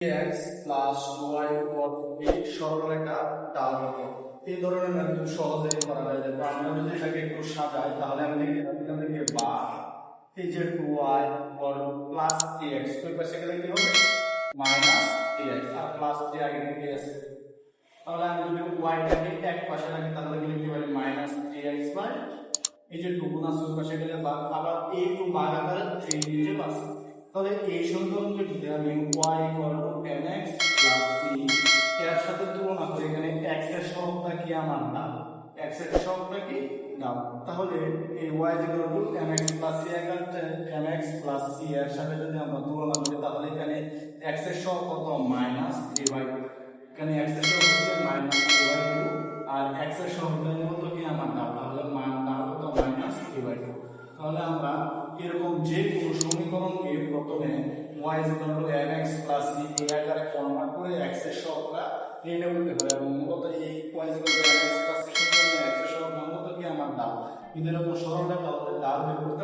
x plus y উপর এই সরলরেখা ডাল হতো এই ধরনের ম্যাথ খুব সহজেই করা যায়। যেমন আমরা যদি এটাকে একটু সাজাই তাহলে আমি লিখতে পারি এখান থেকে বা এই যে 2y উপর প্লাস 3x ওই পাশে গেলে কি হবে মাইনাস 3x আর প্লাস 3 আগে থেকে আছে। তাহলে আমি যদি y টাকে এক পাশে রাখি তাহলে কি লিখতে পারি মাইনাস 3x বাই এই যে 2 গুণ আছে ওই পাশে গেলে বা আবার এই 2 ভাগ আকারে 3 নিচে পাশে। তাহলে এই সমীকরণকে যদি আমি y mx প্লাস b এর সাথে তুলনা করি এখানে x এর সহগটা কি আমার না x এর সহগটা কি না, তাহলে এই y mx plus c mx plus c এর সাথে যদি আমরা তুলনা করি তাহলে এখানে x এর সহগ কত মাইনাস 3/2, এখানে x এর সহগ হচ্ছে মাইনাস 3/2 আর x এর সহগটা কত কি আমার না, তাহলে মান না কত মাইনাস 3/2। তাহলে আমরা এরকম যে কোনো সমীকরণকে প্রথমে y mx প্লাস c এই আকারে ফরম্যাট করে x এর সহগটা নির্ণয় করতে পারি এবং মূলত এই y mx প্লাস c সমীকরণে x এর সহগ মূলত কি আমার ডাল, কিন্তু এরকম সরল রেখা হলে ডাল বের করতে